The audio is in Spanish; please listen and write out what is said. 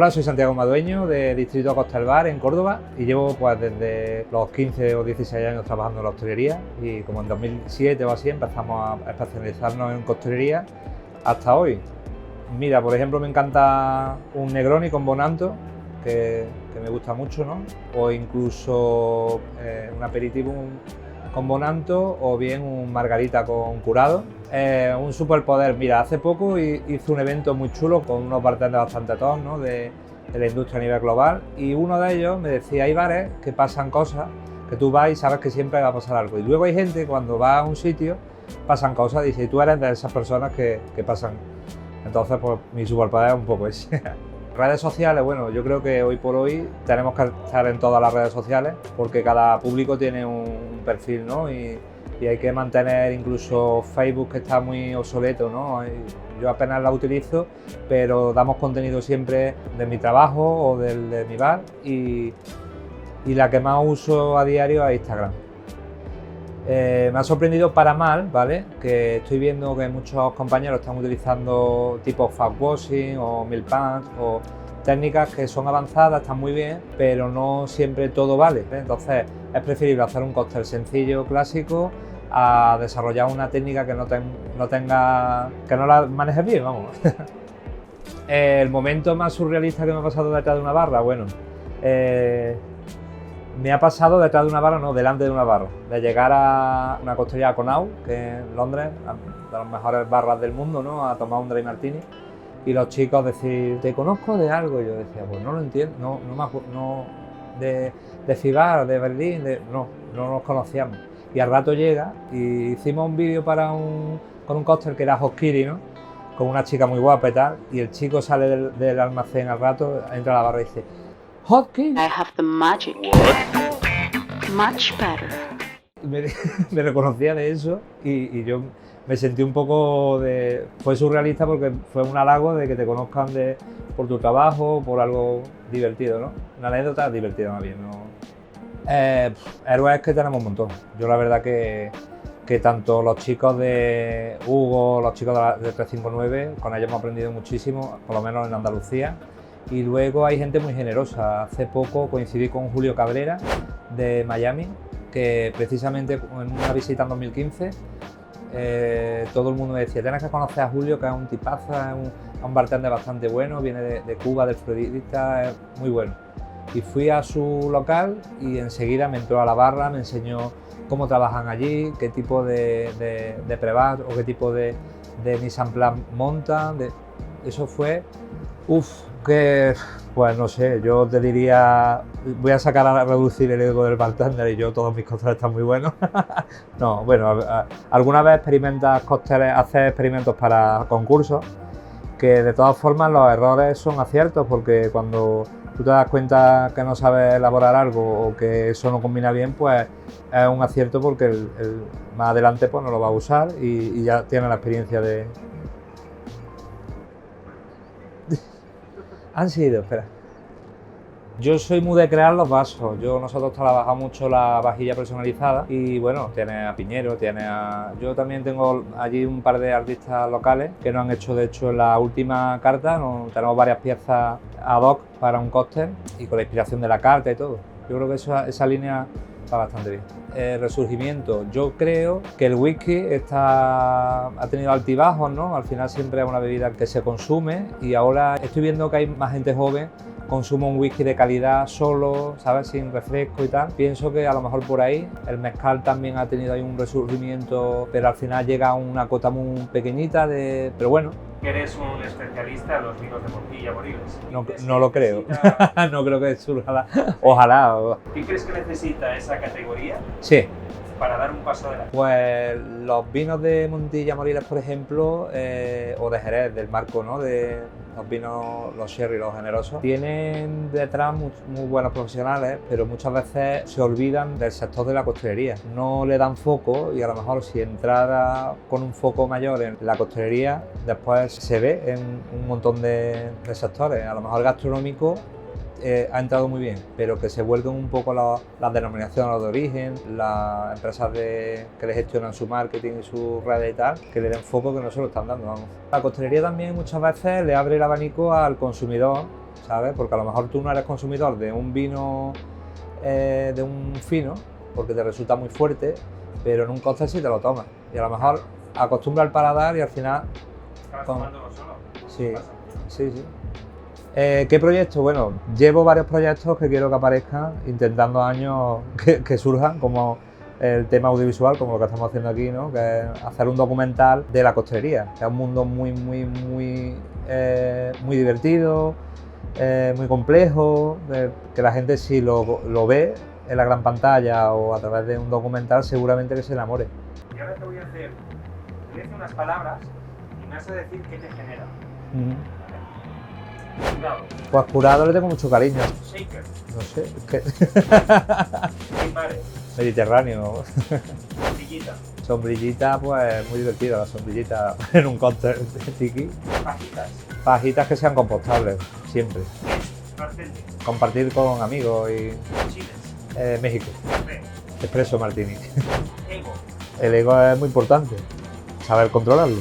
Hola, soy Santiago Madueño, de Distrito Costa del Bar, en Córdoba, y llevo pues desde los 15 o 16 años trabajando en la hostelería, y como en 2007 o así empezamos a especializarnos en costelería hasta hoy. Mira, por ejemplo, me encanta un Negroni con Bonanto, que me gusta mucho, ¿no? O incluso un aperitivo con Bonanto, o bien un margarita con curado. Un superpoder. Mira, hace poco hice un evento muy chulo con unos bartenders bastante top, ¿no? de la industria a nivel global, y uno de ellos me decía, hay bares que pasan cosas, que tú vas y sabes que siempre va a pasar algo, y luego hay gente cuando va a un sitio pasan cosas, dice, y tú eres de esas personas que pasan. Entonces, pues mi superpoder es un poco ese. Redes sociales, bueno, yo creo que hoy por hoy tenemos que estar en todas las redes sociales porque cada público tiene un perfil, ¿no? Y hay que mantener incluso Facebook, que está muy obsoleto, ¿no? Yo apenas la utilizo, pero damos contenido siempre de mi trabajo o de mi bar, y la que más uso a diario es Instagram. Me ha sorprendido para mal, ¿vale? Que estoy viendo que muchos compañeros están utilizando tipo fast washing o meal punch o técnicas que son avanzadas, están muy bien, pero no siempre todo vale, ¿eh? Entonces es preferible hacer un cóctel sencillo, clásico, a desarrollar una técnica que no la manejes bien, vamos. El momento más surrealista que me ha pasado detrás de una barra, bueno, me ha pasado detrás de una barra, no, delante de una barra, de llegar a una costelería Conau, que en Londres, de las mejores barras del mundo, ¿no? A tomar un dry martini, y los chicos decir, ¿te conozco de algo? Y yo decía, pues no lo entiendo, no de Fibar, de Berlín, no nos conocíamos. Y al rato llega y hicimos un vídeo con un cóctel que era Hoskiri, ¿no? Con una chica muy guapa y tal, y el chico sale del almacén al rato, entra a la barra y dice, Hotkey. I have the magic. Much better. Me reconocía de eso y yo me sentí un poco fue surrealista porque fue un halago de que te conozcan por tu trabajo, por algo divertido, ¿no? Una anécdota divertida más bien, ¿no? Héroes que tenemos un montón. Yo la verdad que tanto los chicos de Hugo, los chicos de 359, con ellos hemos aprendido muchísimo, por lo menos en Andalucía. Y luego hay gente muy generosa. Hace poco coincidí con Julio Cabrera de Miami, que precisamente en una visita en 2015 todo el mundo me decía, tienes que conocer a Julio, que es un tipazo, es un bartender bastante bueno, viene de Cuba, del Florida, es muy bueno. Y fui a su local y enseguida me entró a la barra, me enseñó cómo trabajan allí, qué tipo de prebat o qué tipo de mise en place montan. Eso fue, pues no sé, yo te diría, voy a sacar a reducir el ego del bartender y todos mis cócteles están muy buenos. No, bueno, alguna vez experimentas cócteles, haces experimentos para concursos, que de todas formas los errores son aciertos, porque cuando tú te das cuenta que no sabes elaborar algo o que eso no combina bien, pues es un acierto, porque más adelante pues no lo va a usar y ya tiene la experiencia de... Han sido, espera. Yo soy muy de crear los vasos. Nosotros trabajamos mucho la vajilla personalizada y bueno, tiene a Piñero, yo también tengo allí un par de artistas locales que nos han hecho, de hecho, en la última carta, tenemos varias piezas ad hoc para un cóctel y con la inspiración de la carta y todo. Yo creo que esa línea está bastante bien. El resurgimiento, yo creo que el whisky ha tenido altibajos, ¿no? Al final siempre es una bebida que se consume y ahora estoy viendo que hay más gente joven consume un whisky de calidad solo, ¿sabes? Sin refresco y tal. Pienso que a lo mejor por ahí el mezcal también ha tenido ahí un resurgimiento, pero al final llega a una cota muy pequeñita pero bueno. ¿Eres un especialista en los vinos de Montilla Moriles? No lo creo. No creo que surja Ojalá. ¿Qué crees que necesita esa categoría? Sí. Para dar un paso adelante. Pues los vinos de Montilla Moriles, por ejemplo, o de Jerez, del marco, ¿no? De los vinos, los sherry, los generosos, tienen detrás muy buenos profesionales, pero muchas veces se olvidan del sector de la costelería. No le dan foco, y a lo mejor si entrara con un foco mayor en la costelería, después se ve en un montón de sectores. A lo mejor gastronómico ha entrado muy bien, pero que se vuelquen un poco las denominaciones de origen, las empresas que le gestionan su marketing y su redes y tal, que le den foco que no se lo están dando, vamos. La coctelería también muchas veces le abre el abanico al consumidor, ¿sabes? Porque a lo mejor tú no eres consumidor de un vino de un fino, porque te resulta muy fuerte, pero en un cóctel sí te lo tomas. Y a lo mejor acostumbra al paladar y al final... ¿Estabas tomándolo solo? Sí, sí, sí. ¿Qué proyectos? Bueno, llevo varios proyectos que quiero que aparezcan, intentando años que surjan, como el tema audiovisual, como lo que estamos haciendo aquí, ¿no? Que es hacer un documental de la coctelería, que es un mundo muy divertido, muy complejo, que la gente si lo ve en la gran pantalla o a través de un documental seguramente que se enamore. Y ahora te voy a decir unas palabras y me vas a decir qué te genera. Curado. Pues curado le tengo mucho cariño. Shaker. No sé, es que... Pare. Mediterráneo. Sombrillita. Sombrillita, pues muy divertida la sombrillita en un cóctel tiki. Pajitas. Pajitas que sean compostables, siempre. Bartender. Compartir con amigos y Chiles. México. Café. Espresso martini. Ego. El ego es muy importante, saber controlarlo.